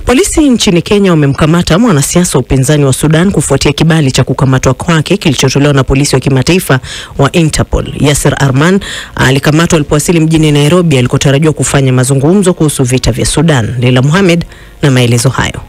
Polisi nchini Kenya wamemkamata mwanasiasa wa upinzani wa Sudan kufuatia kibali cha kukamatwa kwake kilichotolewa na polisi wa kimataifa wa Interpol. Yasser Arman alikamatwa alipowasili mjini Nairobi alikotarajiwa kufanya mazungumzo kuhusu vita vya Sudan. Leila Mohamed na maelezo hayo.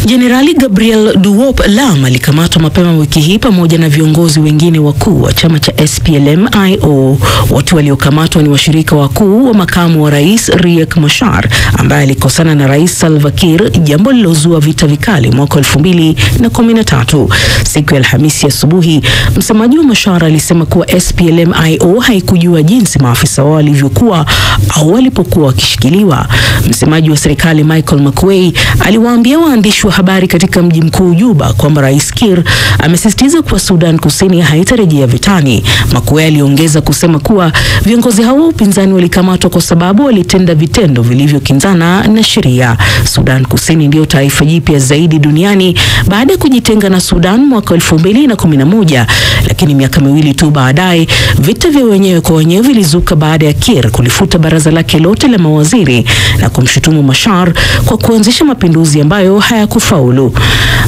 Jenerali Gabriel Duop Lam alikamatwa mapema wiki hii pamoja na viongozi wengine wakuu wa chama cha SPLM-IO. Watu waliokamatwa ni washirika wakuu wa makamu wa rais Riek Machar ambaye alikosana na Rais Salva Kiir, jambo lilozua vita vikali mwaka 2013. Siku ya Alhamisi asubuhi, msemaji wa Machar alisema kuwa SPLM-IO haikujua jinsi maafisa wao walivyokuwa au walipokuwa wakishikiliwa. Msemaji wa serikali Michael Makuei aliwaambia waandishi wa habari katika mji mkuu Juba kwamba Rais Kiir amesisitiza kuwa Sudan Kusini haitarejea vitani. Makuei aliongeza kusema kuwa viongozi hao wa upinzani walikamatwa kwa sababu walitenda vitendo vilivyokinzana na sheria. Sudan Kusini ndio taifa jipya zaidi duniani baada ya kujitenga na Sudan mwaka 2011, lakini miaka miwili tu baadaye vita vya wenyewe kwa wenyewe vilizuka baada ya Kiir kulifuta baraza lake lote la mawaziri na kumshutumu Machar kwa kuanzisha mapinduzi ambayo hayakufaulu.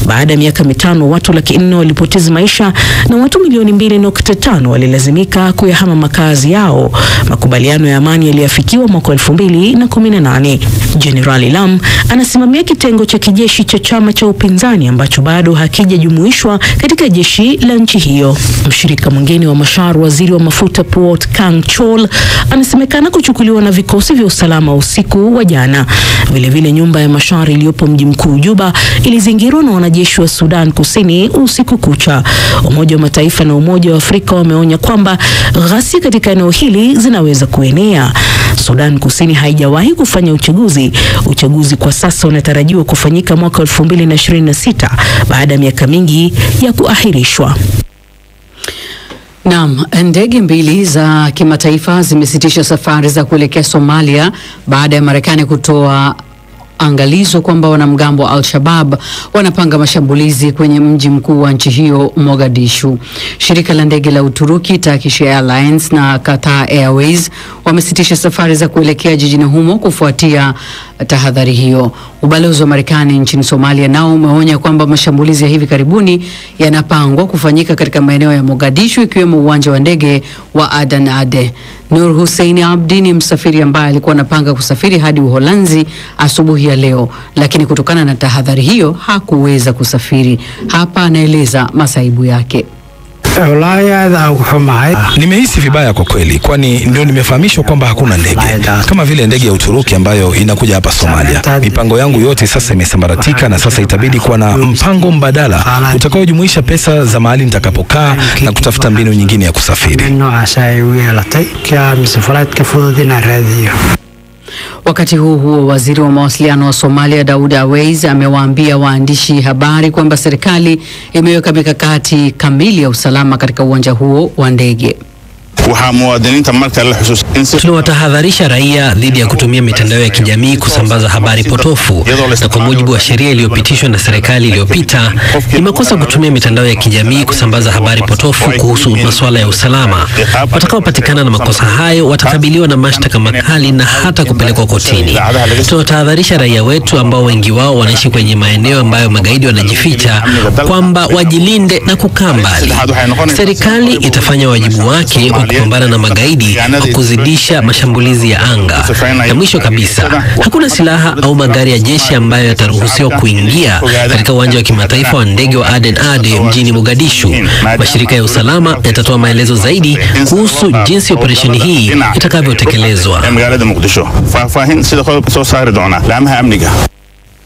Baada ya miaka mitano, watu 400,000 walipoteza maisha na watu milioni 2.5 walilazimika kuyahama makazi yao. Makubaliano ya amani yaliafikiwa mwaka 2018. Jenerali Lam anasimamia kitengo cha kijeshi cha chama cha upinzani ambacho bado hakijajumuishwa katika jeshi la nchi hiyo. Mshirika mwingine wa Machar, waziri wa mafuta Port Kang Chol, anasemekana kuchukuliwa na vikosi vya usalama usiku wa jana. Vilevile nyumba ya Machar iliyopo mji mkuu Juba ilizingirwa na wanajeshi wa Sudan Kusini usiku kucha. Umoja wa Mataifa na Umoja wa Afrika wameonya kwamba ghasia katika eneo hili zinaweza kuenea. Sudan Kusini haijawahi kufanya uchaguzi. Uchaguzi kwa sasa unatarajiwa kufanyika mwaka 2026 baada ya miaka mingi ya kuahirishwa. Naam, ndege mbili za kimataifa zimesitisha safari za kuelekea Somalia baada ya Marekani kutoa angalizo kwamba wanamgambo wa Al-Shabaab wanapanga mashambulizi kwenye mji mkuu wa nchi hiyo, Mogadishu. Shirika la ndege la Uturuki Turkish Airlines na Qatar Airways wamesitisha safari za kuelekea jijini humo kufuatia tahadhari hiyo. Ubalozi wa Marekani nchini Somalia nao umeonya kwamba mashambulizi ya hivi karibuni yanapangwa kufanyika katika maeneo ya Mogadishu, ikiwemo uwanja wa ndege wa Aden Ade. Nur Hussein Abdi ni msafiri ambaye alikuwa anapanga kusafiri hadi Uholanzi asubuhi ya leo, lakini kutokana na tahadhari hiyo hakuweza kusafiri. Hapa anaeleza masaibu yake. Nimehisi vibaya kwa kweli, kwani ndio nimefahamishwa kwamba hakuna ndege kama vile ndege ya Uturuki ambayo inakuja hapa Somalia. Mipango yangu yote sasa imesambaratika na sasa itabidi kuwa na mpango mbadala utakaojumuisha pesa za mahali nitakapokaa na kutafuta mbinu nyingine ya kusafiri. Wakati huo waziri wa mawasiliano wa Somalia Daud Aweis amewaambia waandishi habari kwamba serikali imeweka mikakati kamili ya usalama katika uwanja huo wa ndege. Tunawatahadharisha raia dhidi ya kutumia mitandao ya kijamii kusambaza habari potofu, na kwa mujibu wa sheria iliyopitishwa na serikali iliyopita, ni makosa kutumia mitandao ya kijamii kusambaza habari potofu kuhusu masuala ya usalama. Watakaopatikana na makosa hayo watakabiliwa na mashtaka makali na hata kupelekwa kotini. Tunawatahadharisha raia wetu ambao wengi wao wanaishi kwenye maeneo ambayo magaidi wanajificha kwamba wajilinde na kukaa mbali. Serikali itafanya wajibu wake wa kupambana na magaidi kwa kuzidisha mashambulizi ya anga. Na mwisho kabisa, hakuna silaha au magari ya jeshi ambayo yataruhusiwa kuingia katika uwanja wa kimataifa wa ndege wa Aden Ade mjini Mogadishu. Mashirika ya usalama yatatoa maelezo zaidi kuhusu jinsi operesheni hii itakavyotekelezwa.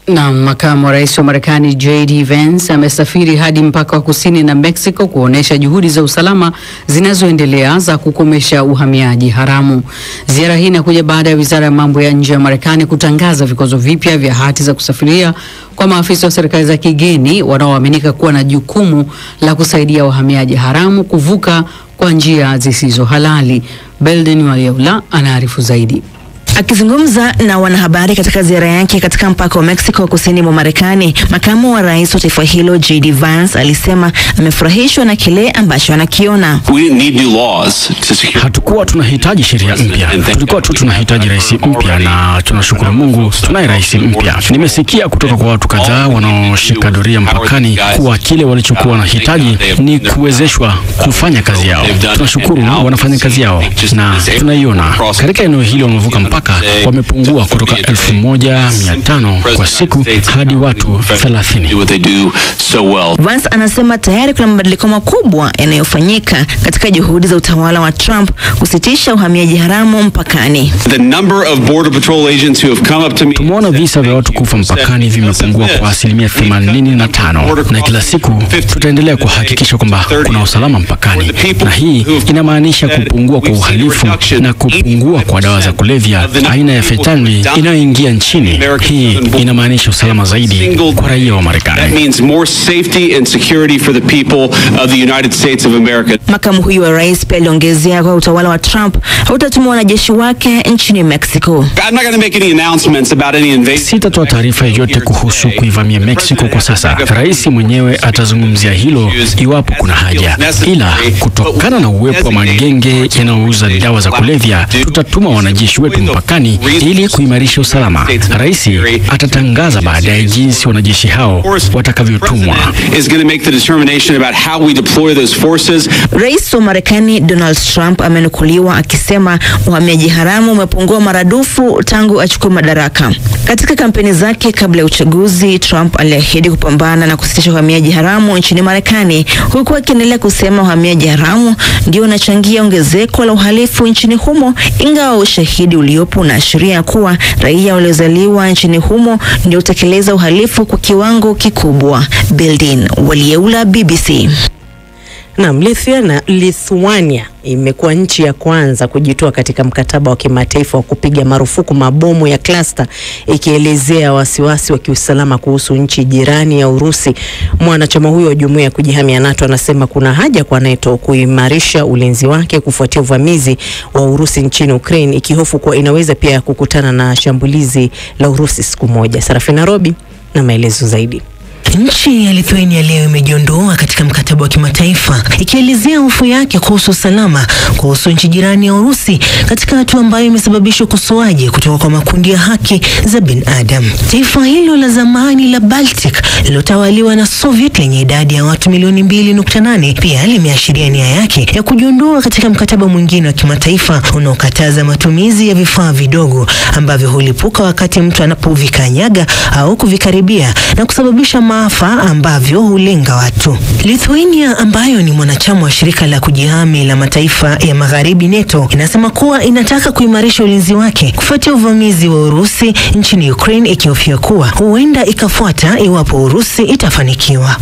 Na makamu wa rais wa Marekani J.D. Vance amesafiri hadi mpaka wa kusini na Mexico kuonesha juhudi za usalama zinazoendelea za kukomesha uhamiaji haramu. Ziara hii inakuja baada ya wizara ya mambo ya nje ya Marekani kutangaza vikwazo vipya vya hati za kusafiria kwa maafisa wa serikali za kigeni wanaoaminika kuwa na jukumu la kusaidia wahamiaji haramu kuvuka kwa njia zisizo halali. Belden Waliola anaarifu zaidi. Akizungumza na wanahabari katika ziara yake katika mpaka wa Mexico kusini mwa Marekani, makamu wa rais wa taifa hilo JD Vance alisema amefurahishwa na kile ambacho anakiona. Hatukuwa tunahitaji sheria mpya, tulikuwa tu tunahitaji rais mpya, na tunashukuru Mungu tunaye rais mpya. Nimesikia kutoka kwa watu kadhaa wanaoshika doria mpakani kuwa kile walichokuwa wanahitaji ni kuwezeshwa kufanya kazi yao. Tunashukuru wanafanya kazi yao na tunaiona katika eneo hili wamevuka mpaka wamepungua kutoka 1,500 kwa siku hadi watu 30. Vance anasema tayari kuna mabadiliko makubwa yanayofanyika katika juhudi za utawala wa Trump kusitisha uhamiaji haramu mpakani. Tumeona visa vya watu kufa mpakani vimepungua kwa 85%, na kila siku tutaendelea kuhakikisha kwamba kuna usalama mpakani, na hii inamaanisha kupungua kwa uhalifu na kupungua kwa dawa za kulevya aina ya fentanyl inayoingia nchini. Hii inamaanisha usalama zaidi kwa raia wa Marekani. Makamu huyu wa rais pia aliongezea kwa utawala wa Trump hautatuma wanajeshi wake nchini Mexico. Sitatoa taarifa yoyote kuhusu kuivamia Mexico kwa sasa. Rais mwenyewe atazungumzia hilo iwapo kuna haja, ila kutokana na uwepo wa magenge yanayouza dawa za kulevya, tutatuma wanajeshi wetu mpakani ili kuimarisha usalama. Rais atatangaza baadaye jinsi wanajeshi hao watakavyotumwa. Rais wa Marekani Donald Trump amenukuliwa akisema uhamiaji haramu umepungua maradufu tangu achukue madaraka. Katika kampeni zake kabla ya uchaguzi, Trump aliahidi kupambana na kusitisha uhamiaji haramu nchini Marekani, huku akiendelea kusema uhamiaji haramu ndio unachangia ongezeko la uhalifu nchini humo, ingawa ushahidi uliopo unaashiria kuwa raia waliozaliwa nchini humo ndio utekeleza uhalifu kwa kiwango kikubwa. Building Walieula, BBC. Naam, Lithuania imekuwa nchi ya kwanza kujitoa katika mkataba wa kimataifa wa kupiga marufuku mabomu ya cluster, ikielezea wasiwasi wa kiusalama kuhusu nchi jirani ya Urusi. Mwanachama huyo wa jumuiya ya kujihamia NATO anasema kuna haja kwa NATO kuimarisha ulinzi wake kufuatia uvamizi wa Urusi nchini Ukraine, ikihofu kuwa inaweza pia kukutana na shambulizi la Urusi siku moja. Sarafina Robi na maelezo zaidi. Nchi ya Lithuania leo imejiondoa katika mkataba wa kimataifa, ikielezea hofu yake kuhusu usalama kuhusu nchi jirani ya Urusi, katika hatua ambayo imesababisha ukosoaji kutoka kwa makundi ya haki za binadamu. Taifa hilo la zamani la Baltic lilotawaliwa na Soviet lenye idadi ya watu milioni 2.8 pia limeashiria nia yake ya kujiondoa katika mkataba mwingine wa kimataifa unaokataza matumizi ya vifaa vidogo ambavyo hulipuka wakati mtu anapovikanyaga au kuvikaribia na kusababisha maafa ambavyo hulenga watu. Lithuania ambayo ni mwanachama wa shirika la kujihami la mataifa ya Magharibi NATO inasema kuwa inataka kuimarisha ulinzi wake kufuatia uvamizi wa Urusi nchini Ukraine, ikihofia kuwa huenda ikafuata iwapo Urusi itafanikiwa.